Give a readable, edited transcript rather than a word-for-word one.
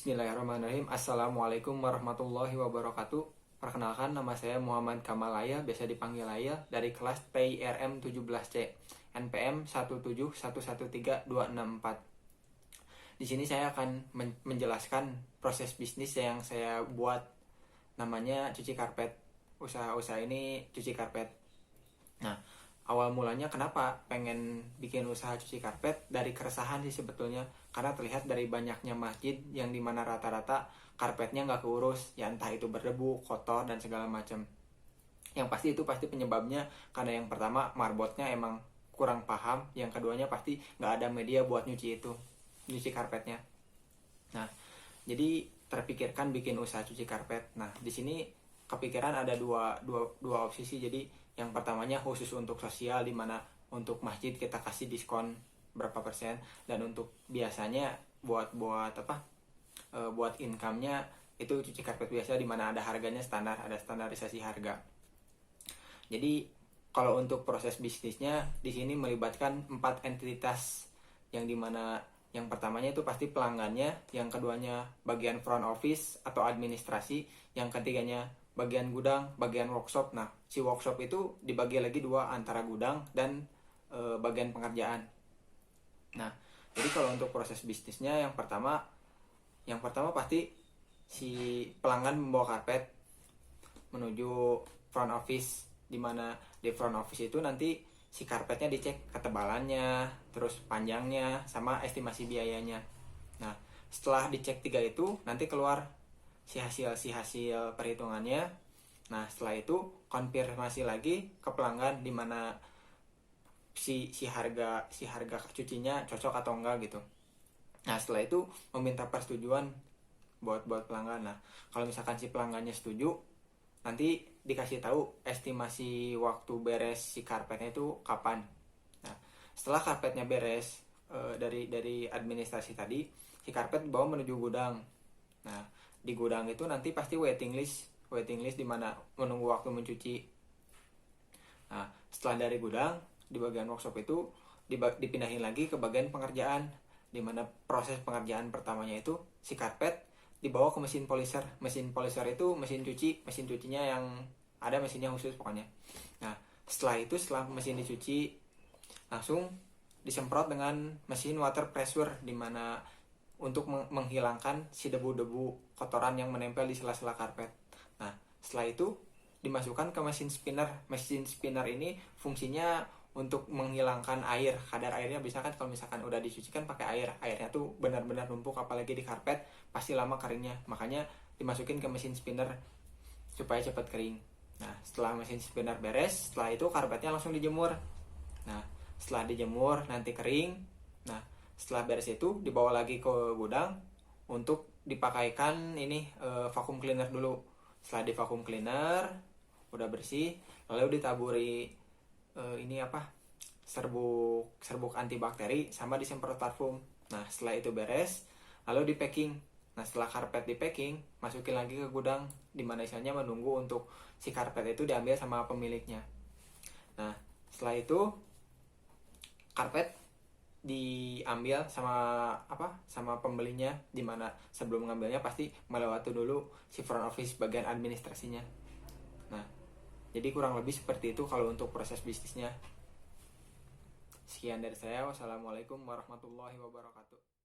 Bismillahirrahmanirrahim. Assalamualaikum warahmatullahi wabarakatuh. Perkenalkan, nama saya Muhammad Kamalaya, biasa dipanggil Laya, dari kelas PIRM 17C, NPM 1711324. Di sini saya akan menjelaskan proses bisnis yang saya buat, namanya cuci karpet. Usaha ini cuci karpet. Nah, awal mulanya kenapa pengen bikin usaha cuci karpet? Dari keresahan sih sebetulnya, karena terlihat dari banyaknya masjid yang dimana rata-rata karpetnya nggak keurus, ya entah itu berdebu, kotor, dan segala macam. Yang pasti itu pasti penyebabnya karena yang pertama marbotnya emang kurang paham, yang keduanya pasti nggak ada media buat nyuci karpetnya. Nah, jadi terpikirkan bikin usaha cuci karpet. Nah, di sini kepikiran ada dua opsi sih. Jadi yang pertamanya khusus untuk sosial, di mana untuk masjid kita kasih diskon berapa persen, dan untuk biasanya buat buat income-nya itu cuci karpet biasa, di mana ada harganya standar, ada standarisasi harga. Jadi kalau untuk proses bisnisnya di sini melibatkan 4 entitas, yang dimana yang pertamanya itu pasti pelanggannya, yang keduanya bagian front office atau administrasi, yang ketiganya bagian gudang, bagian workshop. Nah, si workshop itu dibagi lagi dua, antara gudang dan bagian pengerjaan. Nah, jadi kalau untuk proses bisnisnya yang pertama pasti si pelanggan membawa karpet menuju front office, di mana di front office itu nanti si karpetnya dicek ketebalannya, terus panjangnya, sama estimasi biayanya. Nah, setelah dicek 3 itu, nanti keluar si hasil perhitungannya. Nah, setelah itu konfirmasi lagi ke pelanggan, di mana si harga cucinya cocok atau enggak gitu. Nah, setelah itu meminta persetujuan buat pelanggan. Nah, kalau misalkan si pelanggannya setuju, nanti dikasih tahu estimasi waktu beres si karpetnya itu kapan. Nah, setelah karpetnya beres, dari administrasi tadi, si karpet dibawa menuju gudang. Nah, di gudang itu nanti pasti waiting list di mana menunggu waktu mencuci. Nah, setelah dari gudang, di bagian workshop itu dipindahin lagi ke bagian pengerjaan, di mana proses pengerjaan pertamanya itu si karpet dibawa ke mesin polisher. Mesin polisher itu mesin cucinya yang ada mesinnya khusus pokoknya. Nah, setelah mesin dicuci, langsung disemprot dengan mesin water pressure, di mana untuk menghilangkan si debu-debu kotoran yang menempel di sela-sela karpet. Nah, setelah itu dimasukkan ke mesin spinner. Mesin spinner ini fungsinya untuk menghilangkan air, kadar airnya. Misalkan kalau misalkan udah dicucikan pakai airnya tuh benar-benar numpuk, apalagi di karpet pasti lama keringnya, makanya dimasukin ke mesin spinner supaya cepat kering. Nah, setelah mesin spinner beres, setelah itu karpetnya langsung dijemur. Nah, setelah dijemur nanti kering. Nah, setelah beres itu dibawa lagi ke gudang untuk dipakaikan vacuum cleaner dulu. Setelah di vacuum cleaner udah bersih, lalu ditaburi serbuk antibakteri, sama disemprot parfum. Nah, setelah itu beres, lalu di packing. Nah, setelah karpet di packing, masukin lagi ke gudang, di mana isinya menunggu untuk si karpet itu diambil sama pemiliknya. Nah, setelah itu karpet diambil sama pembelinya, di mana sebelum ngambilnya pasti melewati dulu si front office bagian administrasinya. Nah, jadi kurang lebih seperti itu kalau untuk proses bisnisnya. Sekian dari saya. Wassalamualaikum warahmatullahi wabarakatuh.